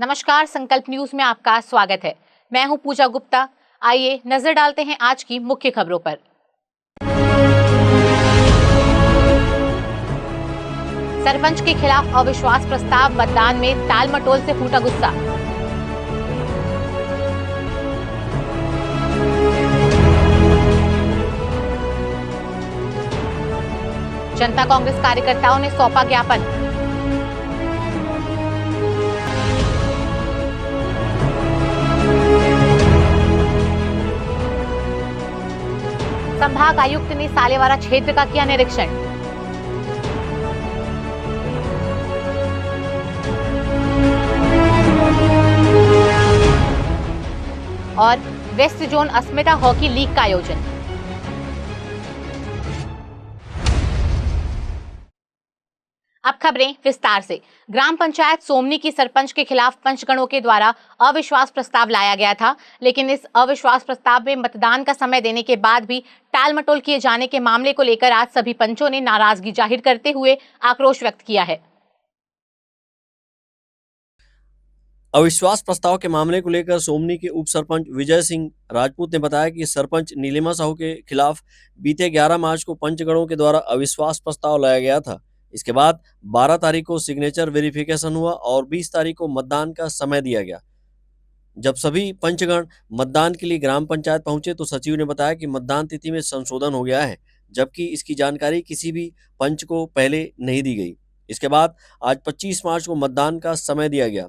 नमस्कार, संकल्प न्यूज में आपका स्वागत है। मैं हूं पूजा गुप्ता। आइए नजर डालते हैं आज की मुख्य खबरों पर। सरपंच के खिलाफ अविश्वास प्रस्ताव, मतदान में टालमटोल से फूटा गुस्सा। जनता कांग्रेस कार्यकर्ताओं ने सौंपा ज्ञापन। संभाग आयुक्त ने सालेवारा क्षेत्र का किया निरीक्षण। और वेस्ट जोन अस्मिता हॉकी लीग का आयोजन। अब खबरें विस्तार से। ग्राम पंचायत सोमनी की सरपंच के खिलाफ पंचगणों के द्वारा अविश्वास प्रस्ताव लाया गया था, लेकिन इस अविश्वास प्रस्ताव में मतदान का समय देने के बाद भी टालमटोल किए जाने के मामले को लेकर आज सभी पंचों ने नाराजगी जाहिर करते हुए आक्रोश व्यक्त किया है। अविश्वास प्रस्ताव के मामले को लेकर सोमनी के उप सरपंच विजय सिंह राजपूत ने बताया कि सरपंच नीलिमा साहू के खिलाफ बीते 11 मार्च को पंचगणों के द्वारा अविश्वास प्रस्ताव लाया गया था। इसके बाद 12 तारीख को सिग्नेचर वेरिफिकेशन हुआ और 20 तारीख को मतदान का समय दिया गया। जब सभी पंचगण मतदान के लिए ग्राम पंचायत पहुंचे तो सचिव ने बताया कि मतदान तिथि में संशोधन हो गया है, जबकि इसकी जानकारी किसी भी पंच को पहले नहीं दी गई। इसके बाद आज 25 मार्च को मतदान का समय दिया गया।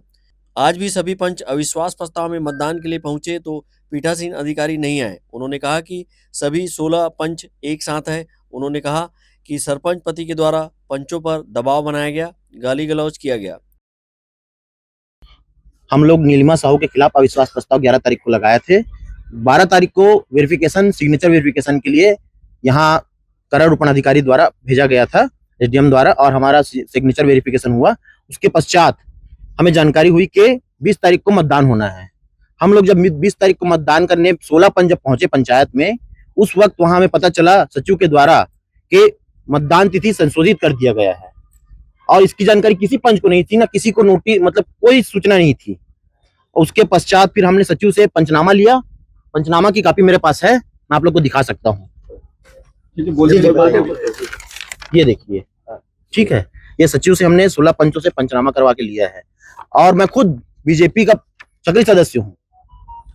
आज भी सभी पंच अविश्वास प्रस्ताव में मतदान के लिए पहुंचे तो पीठासीन अधिकारी नहीं आए। उन्होंने कहा कि सभी 16 पंच एक साथ हैं। उन्होंने कहा कि सरपंच पति के द्वारा पंचों पर दबाव बनाया गया, गाली गलौज किया गया। हम लोग नीलिमा साहू के खिलाफ अविश्वास प्रस्ताव 11 तारीख को लगाए थे। 12 तारीख को वेरिफिकेशन, सिग्नेचर वेरिफिकेशन के लिए यहाँ करारोपण अधिकारी द्वारा भेजा गया था, एसडीएम द्वारा, और हमारा सिग्नेचर वेरिफिकेशन हुआ। उसके पश्चात हमें जानकारी हुई कि 20 तारीख को मतदान होना है। हम लोग जब 20 तारीख को मतदान करने 16 पंच जब पहुंचे पंचायत में, उस वक्त वहां हमें पता चला सचिव के द्वारा कि मतदान तिथि संशोधित कर दिया गया है और इसकी जानकारी किसी पंच को नहीं थी, ना किसी को नोटिस, मतलब कोई सूचना नहीं थी। उसके पश्चात फिर हमने सचिव से पंचनामा लिया। पंचनामा की कॉपी मेरे पास है, मैं आप लोग को दिखा सकता हूँ। ये देखिए, ठीक है, ये सचिव से हमने 16 पंचों से पंचनामा करवा के लिया है और मैं खुद बीजेपी का सक्रिय सदस्य हूँ।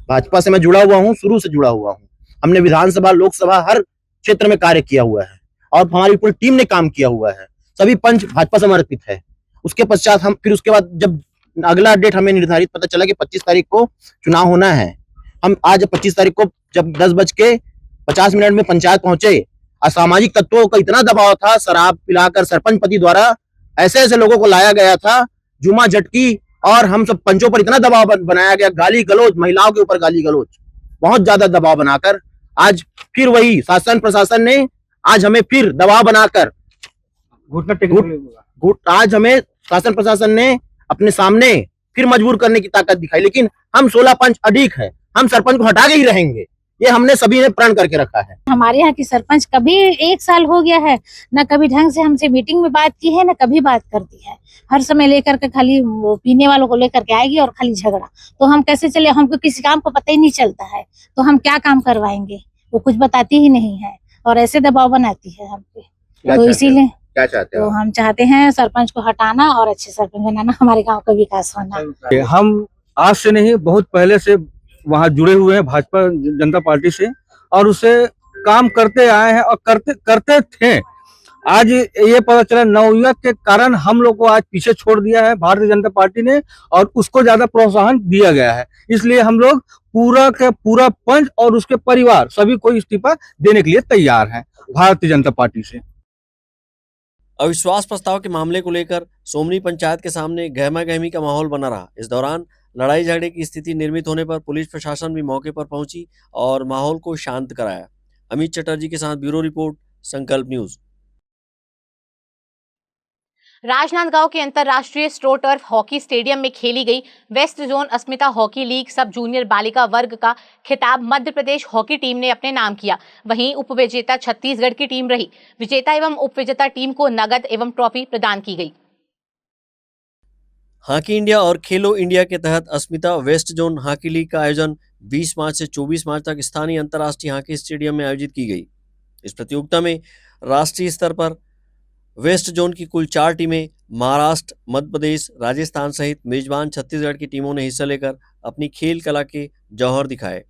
भाजपा से मैं जुड़ा हुआ हूँ, शुरू से जुड़ा हुआ हूँ। हमने विधानसभा, लोकसभा, हर क्षेत्र में कार्य किया हुआ है और हमारी पूरी टीम ने काम किया हुआ है। सभी पंच भाजपा समर्पित है। उसके पश्चात हम फिर उसके बाद जब अगला डेट हमें निर्धारित पता चला कि 25 तारीख को चुनाव होना है, हम आज 25 तारीख को जब 10:50 में पंचायत पहुंचे, असामाजिक तत्वों का इतना दबाव था, शराब पिलाकर सरपंच पति द्वारा ऐसे ऐसे लोगों को लाया गया था, जुमा झटकी, और हम सब पंचों पर इतना दबाव बनाया गया, गाली गलौज, महिलाओं के ऊपर गाली गलौज, बहुत ज्यादा दबाव बनाकर आज फिर वही शासन प्रशासन ने आज हमें फिर दबाव बनाकर आज हमें शासन प्रशासन ने अपने सामने फिर मजबूर करने की ताकत दिखाई। लेकिन हम 16 पंच अडिग है, हम सरपंच को हटा के ही रहेंगे, ये हमने सभी ने प्रण करके रखा है। हमारे यहाँ की सरपंच कभी 1 साल हो गया है, न कभी ढंग से हमसे मीटिंग में बात की है, न कभी बात करती है। हर समय लेकर के खाली वो पीने वालों को लेकर के आएगी और खाली झगड़ा। तो हम कैसे चले, हमको किसी काम को पता ही नहीं चलता है, तो हम क्या काम करवाएंगे, वो कुछ बताती ही नहीं है और ऐसे दबाव बनाती है हम पे। तो इसीलिए क्या चाहते तो हम चाहते हैं सरपंच को हटाना और अच्छे सरपंच बनाना, हमारे गाँव का विकास होना। हम आज से नहीं, बहुत पहले से वहाँ जुड़े हुए हैं भाजपा जनता पार्टी से और उसे काम करते आए हैं और करते थे। आज ये पता चला नवयुवक के कारण हम लोग को आज पीछे छोड़ दिया है भारतीय जनता पार्टी ने और उसको ज्यादा प्रोत्साहन दिया गया है। इसलिए हम लोग पूरा का पूरा पंच और उसके परिवार सभी को इस्तीफा देने के लिए तैयार हैं भारतीय जनता पार्टी से। अविश्वास प्रस्ताव के मामले को लेकर सोमनी पंचायत के सामने गहमा गहमी का माहौल बना रहा। इस दौरान लड़ाई झगड़े की स्थिति निर्मित होने पर पुलिस प्रशासन भी मौके पर पहुंची और माहौल को शांत कराया। अमित चटर्जी के साथ ब्यूरो रिपोर्ट, संकल्प न्यूज। राजनांदगांव के अंतर्राष्ट्रीय स्ट्रो टर्फ हॉकी स्टेडियम में खेली गई वेस्ट जोन अस्मिता हॉकी लीग सब जूनियर बालिका वर्ग का खिताब मध्य प्रदेश हॉकी टीम ने अपने नाम किया। वहीं उपविजेता छत्तीसगढ़ की टीम रही। विजेता एवं उपविजेता टीम को नगद एवं ट्रॉफी प्रदान की गई। हॉकी इंडिया और खेलो इंडिया के तहत अस्मिता वेस्ट जोन हॉकी लीग का आयोजन 20 मार्च से 24 मार्च तक स्थानीय अंतर्राष्ट्रीय हॉकी स्टेडियम में आयोजित की गई। इस प्रतियोगिता में राष्ट्रीय स्तर पर वेस्ट जोन की कुल 4 टीमें महाराष्ट्र, मध्य प्रदेश, राजस्थान सहित मेजबान छत्तीसगढ़ की टीमों ने हिस्सा लेकर अपनी खेल कला के जौहर दिखाए।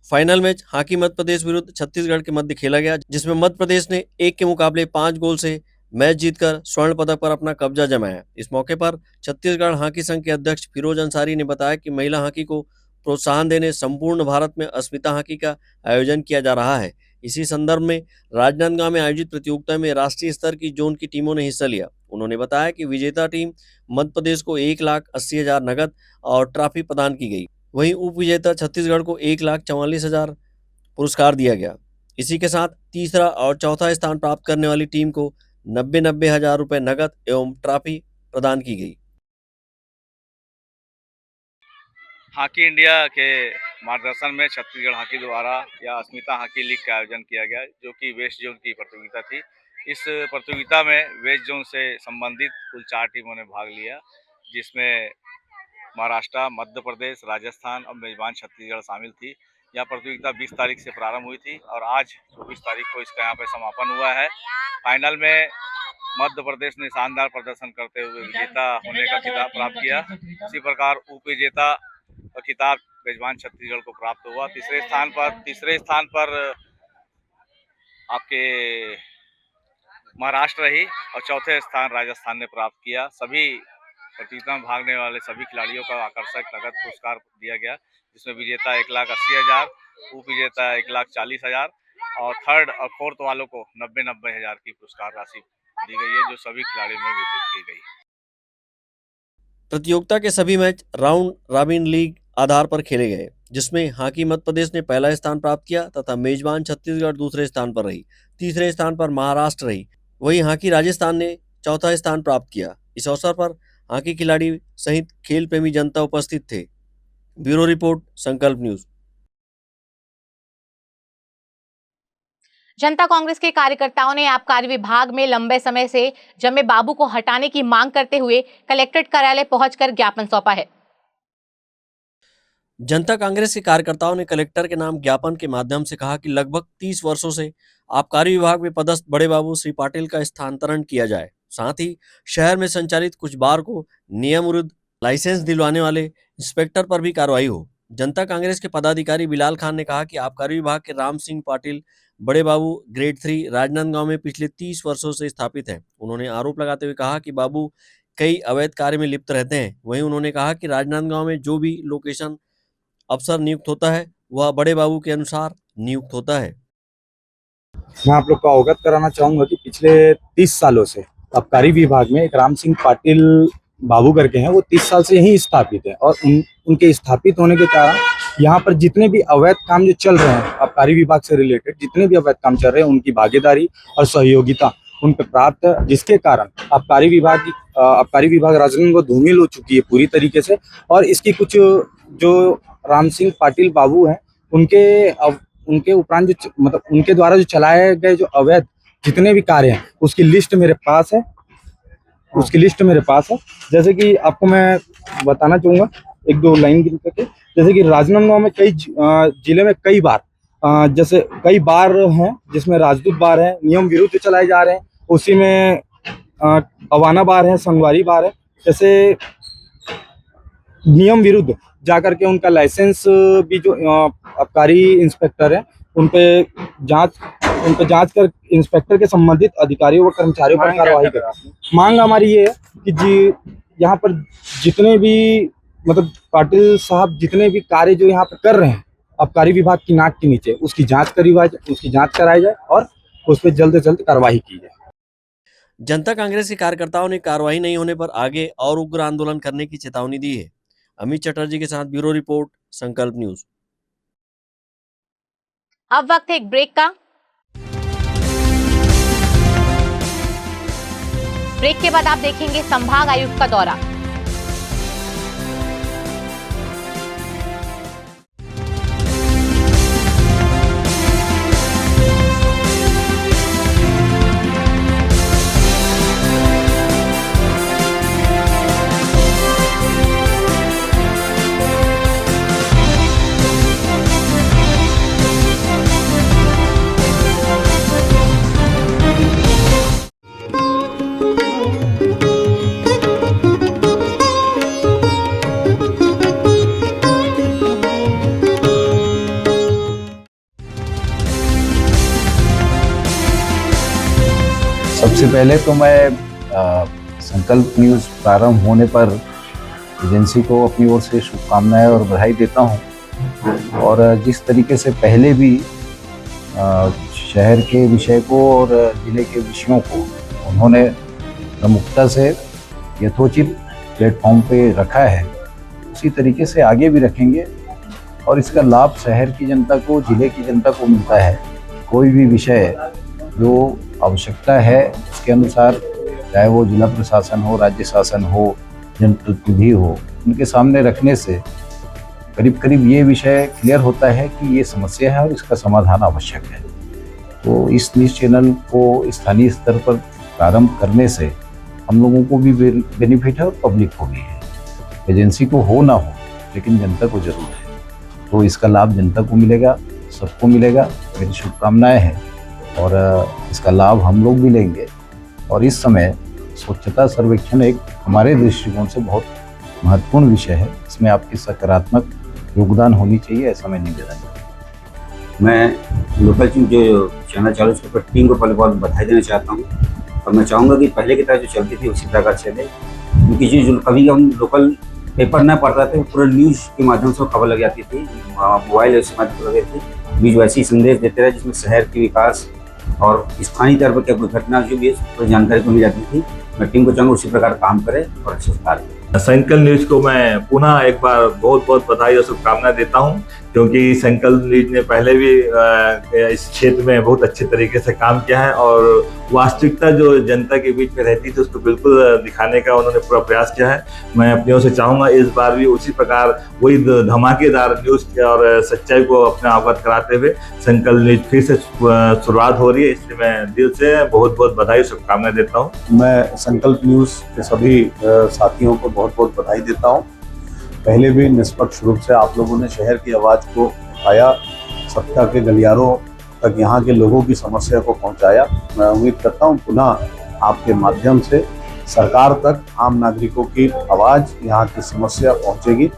Final match hockey Madhya Pradesh विरुद्ध छत्तीसगढ़ के मध्य खेला गया, जिसमें मध्य प्रदेश ने 1 के मुकाबले 5 गोल से मैच जीतकर स्वर्ण पदक पर अपना कब्जा जमाया। इस मौके पर छत्तीसगढ़ हॉकी संघ के अध्यक्ष फिरोज अंसारी ने बताया कि महिला हॉकी को प्रोत्साहन देने संपूर्ण भारत में अस्मिता हॉकी का आयोजन किया जा रहा है। इसी संदर्भ में राजनांदगांव में आयोजित प्रतियोगिता में राष्ट्रीय स्तर की जोन की टीमों ने हिस्सा लिया। उन्होंने बताया कि विजेता टीम मध्य प्रदेश को 1,80,000 नगद और ट्रॉफी प्रदान की गई। वहीं उप विजेता छत्तीसगढ़ को 1,44,000 पुरस्कार दिया गया। इसी के साथ तीसरा और चौथा स्थान प्राप्त करने वाली टीम को 90,90 हजार रुपए नगद एवं ट्रॉफी प्रदान की गई। हॉकी इंडिया के मार्गदर्शन में छत्तीसगढ़ हॉकी द्वारा या अस्मिता हॉकी लीग का आयोजन किया गया, जो कि वेस्ट जोन की प्रतियोगिता थी। इस प्रतियोगिता में वेस्ट जोन से संबंधित कुल 4 टीमों ने भाग लिया, जिसमें महाराष्ट्र, मध्य प्रदेश, राजस्थान और मेजबान छत्तीसगढ़ शामिल थी। यह प्रतियोगिता 20 तारीख से प्रारंभ हुई थी और आज 24 तारीख को इसका यहाँ पे समापन हुआ है। फाइनल में मध्य प्रदेश ने शानदार प्रदर्शन करते हुए विजेता होने का खिताब प्राप्त किया। इसी प्रकार उप विजेता का खिताब मेजबान छत्तीसगढ़ को प्राप्त हुआ। तीसरे स्थान पर आपके महाराष्ट्र रही और चौथे स्थान राजस्थान ने प्राप्त किया। सभी प्रतियोगिता में भाग लेने वाले सभी खिलाड़ियों का आकर्षक नगद पुरस्कार दिया गया, जिसमें विजेता 1,80,000, उप विजेता 1,40,000 और थर्ड और फोर्थ वालों को 90,90 हजार की पुरस्कार राशि दी गई है, जो सभी खिलाड़ियों में वितरित की गई। प्रतियोगिता के सभी मैच राउंड रॉबिन लीग आधार पर खेले गए, जिसमें हॉकी मध्य प्रदेश ने पहला स्थान प्राप्त किया तथा मेजबान छत्तीसगढ़ दूसरे स्थान पर रही। तीसरे स्थान पर महाराष्ट्र रही। वहीं हॉकी राजस्थान ने चौथा स्थान प्राप्त किया। इस अवसर पर हॉकी खिलाड़ी सहित खेल प्रेमी जनता उपस्थित थे। ब्यूरो रिपोर्ट, संकल्प न्यूज। जनता कांग्रेस के कार्यकर्ताओं ने आबकारी विभाग में लंबे समय से जमे बाबू को हटाने की मांग करते हुए कलेक्ट्रेट कार्यालय पहुंचकर ज्ञापन सौंपा है। जनता कांग्रेस के कार्यकर्ताओं ने कलेक्टर के नाम ज्ञापन के माध्यम से कहा कि लगभग 30 वर्षों से आबकारी विभाग में पदस्थ बड़े बाबू श्री पाटिल का स्थानांतरण किया जाए। साथ ही शहर में संचालित कुछ बार को नियम विरुद्ध लाइसेंस दिलवाने वाले इंस्पेक्टर पर भी कार्रवाई हो। जनता कांग्रेस के पदाधिकारी बिलाल खान ने कहा कि आबकारी विभाग के राम सिंह पाटिल बड़े बाबू ग्रेड 3 राजनांदगांव में पिछले 30 वर्षों से स्थापित है। उन्होंने आरोप लगाते हुए कहा कि बाबू कई अवैध कार्य में लिप्त रहते हैं। वहीं उन्होंने कहा कि राजनांदगांव में जो भी लोकेशन अफसर नियुक्त होता है वह बड़े बाबू के अनुसार नियुक्त होता है। मैं आप लोग को अवगत कराना चाहूंगा कि पिछले 30 सालों से आबकारी विभाग में एक राम सिंह पाटिल बाबू करके हैं, वो 30 साल से यहीं स्थापित है और उनके स्थापित होने के कारण यहाँ पर जितने भी अवैध काम जो चल रहे हैं आबकारी विभाग से रिलेटेड, जितने भी अवैध काम चल रहे हैं, उनकी भागीदारी और सहयोगिता उन पर प्राप्त है, जिसके कारण आबकारी विभाग राजनांदगांव धूमिल हो चुकी है पूरी तरीके से। और इसकी कुछ जो राम सिंह पाटिल बाबू हैं उनके उपरांत जो मतलब उनके द्वारा जो चलाए गए जो अवैध जितने भी कार्य हैं उसकी लिस्ट मेरे पास है। जैसे कि आपको मैं बताना चाहूंगा एक दो लाइन गिन करके, जैसे कि राजनांदगांव में कई जिले में कई बार हैं, जिसमें राजदूत बार है, नियम विरुद्ध चलाए जा रहे हैं। उसी में अवाना बार है, संगवारी बार है। जैसे नियम विरुद्ध जाकर के उनका लाइसेंस भी जो आबकारी इंस्पेक्टर है उन पे जांच कर इंस्पेक्टर के संबंधित अधिकारियों व कर्मचारियों पर कार्रवाई करें। मांग हमारी ये है कि यहाँ पर जितने भी मतलब पाटिल साहब जितने भी कार्य जो यहाँ पर कर रहे हैं आबकारी विभाग की नाक के नीचे, उसकी जांच कराई जाए और उस पर जल्द से जल्द कार्रवाई की जाए। जनता कांग्रेस के कार्यकर्ताओं ने कार्रवाई नहीं होने पर आगे और उग्र आंदोलन करने की चेतावनी दी है। अमित चटर्जी के साथ ब्यूरो रिपोर्ट, संकल्प न्यूज। अब वक्त है एक ब्रेक का। ब्रेक के बाद आप देखेंगे संभाग आयुक्त का दौरा। सबसे पहले तो मैं संकल्प न्यूज़ प्रारंभ होने पर एजेंसी को अपनी ओर से शुभकामनाएं और बधाई देता हूं। और जिस तरीके से पहले भी शहर के विषय को और ज़िले के विषयों को उन्होंने प्रमुखता से यथोचित प्लेटफॉर्म पे रखा है, उसी तरीके से आगे भी रखेंगे और इसका लाभ शहर की जनता को, ज़िले की जनता को मिलता है। कोई भी विषय जो आवश्यकता है उसके अनुसार, चाहे वो जिला प्रशासन हो, राज्य शासन हो, जनप्रतिनिधि हो, उनके सामने रखने से करीब करीब ये विषय क्लियर होता है कि ये समस्या है और इसका समाधान आवश्यक है। तो इस न्यूज़ चैनल को स्थानीय स्तर पर प्रारंभ करने से हम लोगों को भी बेनिफिट है और पब्लिक को भी है। एजेंसी को हो ना हो, लेकिन जनता को जरूर है, तो इसका लाभ जनता को मिलेगा, सबको मिलेगा। मेरी शुभकामनाएं हैं और इसका लाभ हम लोग भी लेंगे। और इस समय स्वच्छता सर्वेक्षण एक हमारे दृष्टिकोण से बहुत महत्वपूर्ण विषय है, इसमें आपकी सकारात्मक योगदान होनी चाहिए, ऐसा मैं निवेदन करता हूं। मैं लोकल जो चैनल चालू उसके ऊपर टीम को पहले बहुत बधाई देना चाहता हूँ और मैं चाहूँगा कि पहले की तरह जो चलती थी उसी प्रकार चले, क्योंकि जो कभी हम लोकल पेपर न पढ़ता थे, पूरा न्यूज़ के माध्यम से खबर लग जाती थी, मोबाइल ऐसे माध्यम लगे थे, बीच वैसे ही संदेश देते रहे जिसमें शहर के विकास और स्थानीय तौर पर क्या कोई घटना जो भी है जानकारी को मिल जाती थी। मैं टीम को चाहूँगा उसी प्रकार काम करे और अच्छे से कार्य करे। संकल्प न्यूज को मैं पुनः एक बार बहुत बहुत बधाई और शुभकामनाएं देता हूं, क्योंकि संकल्प न्यूज ने पहले भी इस क्षेत्र में बहुत अच्छे तरीके से काम किया है और वास्तविकता जो जनता के बीच में रहती थी उसको बिल्कुल दिखाने का उन्होंने पूरा प्रयास किया है। मैं अपनी ओर से चाहूँगा इस बार भी उसी प्रकार वही धमाकेदार न्यूज़ और सच्चाई को अपने अवगत कराते हुए संकल्प न्यूज फिर से शुरुआत हो रही है, इसलिए मैं दिल से बहुत बहुत बधाई और शुभकामनाएं देता हूँ। मैं संकल्प न्यूज़ के सभी साथियों को बहुत बहुत बधाई देता हूँ। पहले भी निष्पक्ष रूप से आप लोगों ने शहर की आवाज़ को उठाया, सत्ता के गलियारों तक यहाँ के लोगों की समस्या को पहुँचाया। मैं उम्मीद करता हूँ पुनः आपके माध्यम से सरकार तक आम नागरिकों की आवाज़, यहाँ की समस्या पहुँचेगी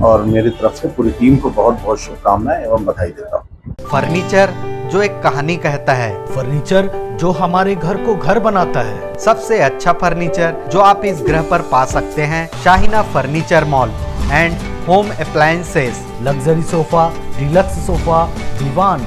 और मेरी तरफ से पूरी टीम को बहुत बहुत शुभकामनाएं एवं बधाई देता हूँ। फर्नीचर जो एक कहानी कहता है, फर्नीचर जो हमारे घर को घर बनाता है। सबसे अच्छा फर्नीचर जो आप इस ग्रह पर पा सकते हैं, Shahina furniture mall and home appliances. Luxury sofa, deluxe sofa, दीवान,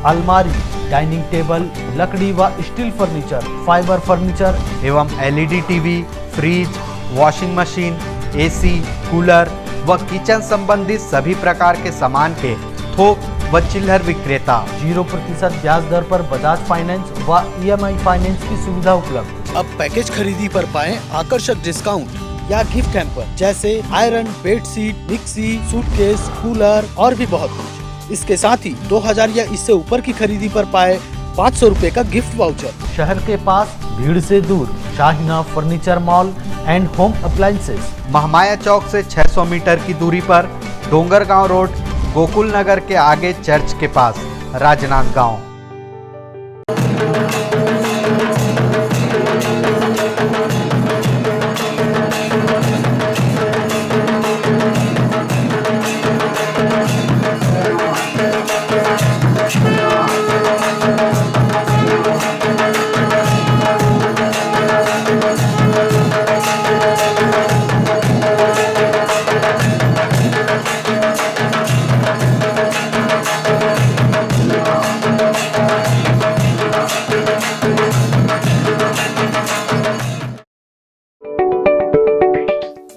अलमारी, डाइनिंग टेबल, लकड़ी व स्टील फर्नीचर, फाइबर फर्नीचर एवं LED TV, fridge, washing machine, AC, cooler व किचन संबंधित सभी प्रकार के सामान के थोक व चिल्लर विक्रेता। 0% ब्याज दर पर बजाज फाइनेंस व EMI फाइनेंस की सुविधा उपलब्ध। अब पैकेज खरीदी पर पाएं आकर्षक डिस्काउंट या गिफ्ट हैम्पर जैसे iron, bedsheet, mixie, suitcase, cooler और भी बहुत कुछ। इसके साथ ही 2000 या इससे ऊपर की खरीदी पर पाए 500 रुपए का गिफ्ट वाउचर। शहर के पास भीड़ से दूर Shahina furniture mall and home appliances. Mahamaya चौक से 600 मीटर की दूरी पर, डोंगरगांव रोड, गोकुल नगर के आगे चर्च के पास, राजनांदगांव।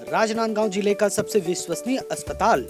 राजनांदगांव जिले का सबसे विश्वसनीय अस्पताल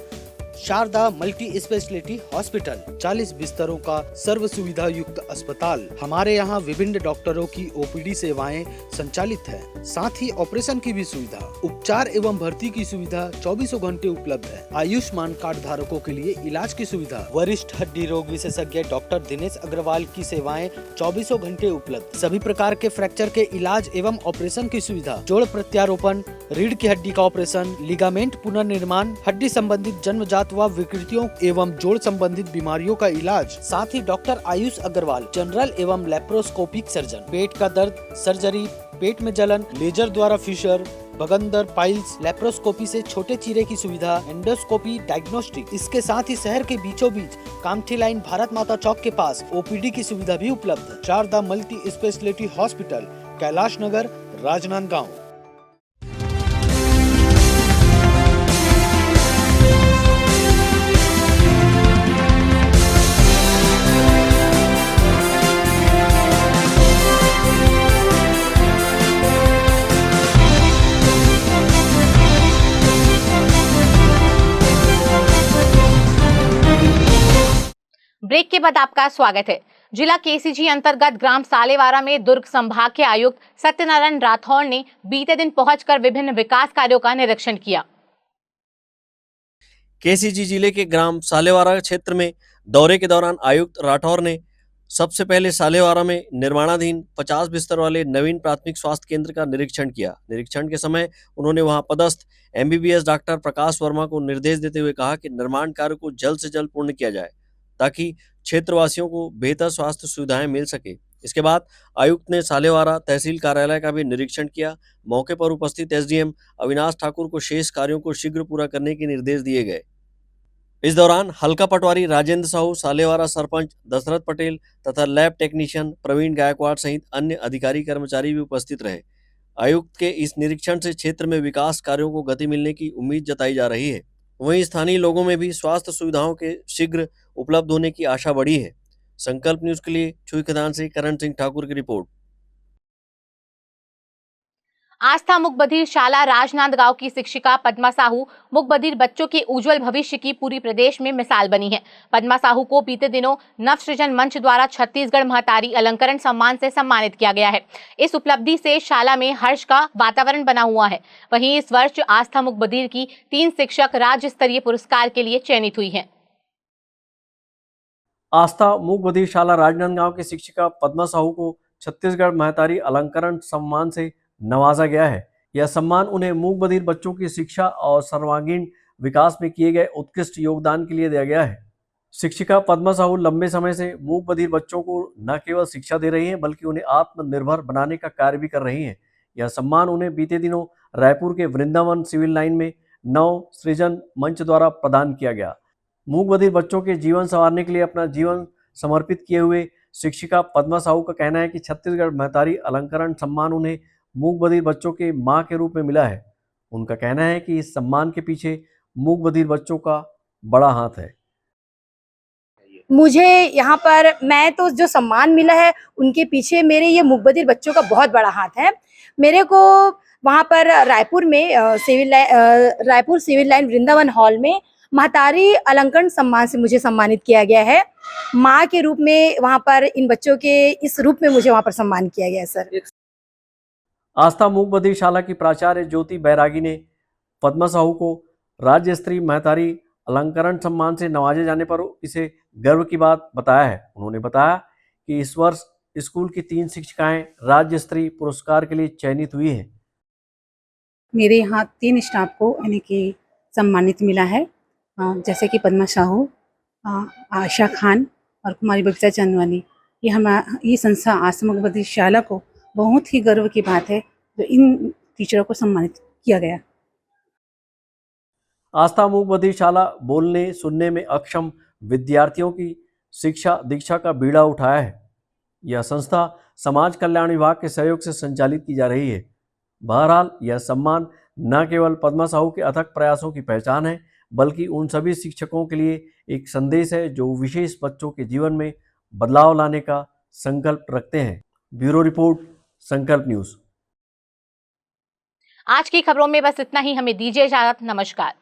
शारदा मल्टी स्पेशलिटी हॉस्पिटल, 40 बिस्तरों का सर्व सुविधा युक्त अस्पताल। हमारे यहाँ विभिन्न डॉक्टरों की OPD सेवाएं संचालित है, साथ ही ऑपरेशन की भी सुविधा, उपचार एवं भर्ती की सुविधा 24 घंटे उपलब्ध है। आयुष्मान कार्ड धारकों के लिए इलाज की सुविधा। वरिष्ठ हड्डी रोग विशेषज्ञ डॉक्टर दिनेश अग्रवाल की सेवाएं 24 घंटे उपलब्ध। सभी प्रकार के फ्रैक्चर के इलाज एवं ऑपरेशन की सुविधा, जोड़ प्रत्यारोपण, रीढ़ की हड्डी का ऑपरेशन, लिगामेंट पुनर्निर्माण, हड्डी संबंधित जन्मजात व विकृतियों एवं जोड़ संबंधित बीमारियों का इलाज। साथ ही डॉक्टर आयुष अग्रवाल जनरल एवं लेप्रोस्कोपिक सर्जन, पेट का दर्द, सर्जरी, पेट में जलन, लेजर द्वारा फिशर, बगंदर, पाइल्स, लेप्रोस्कोपी से छोटे चीरे की सुविधा, एंडोस्कोपी, डायग्नोस्टिक। इसके साथ ही शहर के बीचों बीच कामठी लाइन भारत माता चौक के पास OPD की सुविधा भी उपलब्ध है। Sharda multi speciality hospital, Kailash Nagar, Rajnandgaon. Break के बाद आपका स्वागत है। जिला केसीजी अंतर्गत ग्राम सालेवारा में दुर्ग संभाग के आयुक्त सत्यनारायण राठौर ने बीते दिन पहुंचकर विभिन्न विकास कार्यों का निरीक्षण किया। केसीजी जिले के ग्राम सालेवारा क्षेत्र में दौरे के दौरान आयुक्त राठौर ने सबसे पहले सालेवारा में निर्माणाधीन 50 बिस्तर वाले नवीन प्राथमिक स्वास्थ्य केंद्र का निरीक्षण किया। निरीक्षण के समय उन्होंने वहां पदस्थ MBBS डॉक्टर प्रकाश वर्मा को निर्देश देते हुए कहा कि निर्माण कार्य को जल्द से जल्द पूर्ण किया जाए ताकि क्षेत्रवासियों को बेहतर स्वास्थ्य सुविधाएं मिल सके। इसके बाद आयुक्त ने सालेवारा तहसील कार्यालय का भी निरीक्षण किया। मौके पर उपस्थित SDM अविनाश ठाकुर को शेष कार्यों को शीघ्र पूरा करने के निर्देश दिए गए। इस दौरान हल्का पटवारी राजेंद्र साहू, सालेवारा सरपंच दशरथ पटेल तथा लैब टेक्नीशियन प्रवीण गायकवाड़ सहित अन्य अधिकारी कर्मचारी भी उपस्थित रहे। आयुक्त के इस निरीक्षण से क्षेत्र में विकास कार्यों को गति मिलने की उम्मीद जताई जा रही है। वहीं स्थानीय लोगों में भी स्वास्थ्य सुविधाओं के शीघ्र उपलब्ध होने की आशा बढ़ी है। संकल्प न्यूज के लिए छुईखदान से करण सिंह ठाकुर की रिपोर्ट। आस्था मुक बधिर शाला राजनांदगांव की शिक्षिका पद्मा साहू मुक बधिर बच्चों के उज्जवल भविष्य की पूरी प्रदेश में मिसाल बनी है। पद्मा साहू को बीते दिनों नवसृजन मंच द्वारा छत्तीसगढ़ महतारी अलंकरण सम्मान से सम्मानित किया गया है। इस उपलब्धि से शाला में हर्ष का वातावरण बना हुआ है। वहीं इस वर्ष आस्था मुक बधिर की 3 शिक्षक राज्य स्तरीय पुरस्कार के लिए चयनित हुई है। आस्था मूक बधिर शाला राजनांदगांव की शिक्षिका पद्मा साहू को छत्तीसगढ़ महतारी अलंकरण सम्मान से नवाजा गया है। यह सम्मान उन्हें मूक बधिर बच्चों की शिक्षा और सर्वांगीण विकास में किए गए उत्कृष्ट योगदान के लिए दिया गया है। शिक्षिका पद्मा साहू लंबे समय से मूक बधिर बच्चों को न केवल शिक्षा दे रही हैं बल्कि उन्हें आत्मनिर्भर बनाने का कार्य भी कर रही हैं। यह सम्मान उन्हें बीते दिनों रायपुर के वृंदावन सिविल लाइन में नव सृजन मंच द्वारा प्रदान किया गया। मूक बधिर बच्चों के जीवन संवारने के लिए अपना जीवन समर्पित किए हुए शिक्षिका पद्मा साहू का कहना है कि छत्तीसगढ़ महतारी अलंकरण सम्मान उन्हें मूक बधिर बच्चों के मां के रूप में मिला है। उनका कहना है कि इस सम्मान के पीछे मूक बधिर बच्चों का बड़ा हाथ है। मुझे यहाँ पर मैं तो जो सम्मान मिला है उनके पीछे मेरे ये मूक बधिर बच्चों का बहुत बड़ा हाथ है। मेरे को वहाँ पर Raipur civil line Vrindavan hall में महतारी अलंकरण सम्मान से मुझे सम्मानित किया गया है। माँ के रूप में वहाँ पर इन बच्चों के इस रूप में मुझे वहाँ पर सम्मान किया गया है। सर, आस्था मूक बधिर शाला की प्राचार्य ज्योति बैरागी ने पद्मा साहू को राज्य स्तरीय महतारी अलंकरण सम्मान से नवाजे जाने पर इसे गर्व की बात बताया है। उन्होंने बताया कि इस वर्ष स्कूल की 3 शिक्षिकाएं राज्य स्तरीय पुरस्कार के लिए चयनित हुई हैं। मेरे यहाँ 3 स्टाफ को यानी कि सम्मानित मिला है, जैसे कि पद्मा साहू, आशा खान और कुमारी बबीता चंदवानी। ये संस्था आस्था मूक बधिर शाला को बहुत ही गर्व की बात है जो इन टीचरों को सम्मानित किया गया। आस्था मूक बधिर शाला बोलने सुनने में अक्षम विद्यार्थियों की शिक्षा दीक्षा का बीड़ा उठाया है। यह संस्था समाज कल्याण विभाग के सहयोग से संचालित की जा रही है। बहरहाल यह सम्मान न केवल पद्मा साहू के अथक प्रयासों की पहचान है बल्कि उन सभी शिक्षकों के लिए एक संदेश है जो विशेष बच्चों के जीवन में बदलाव लाने का संकल्प रखते हैं। ब्यूरो रिपोर्ट, संकल्प न्यूज। आज की खबरों में बस इतना ही। हमें दीजिए इजाजत। नमस्कार।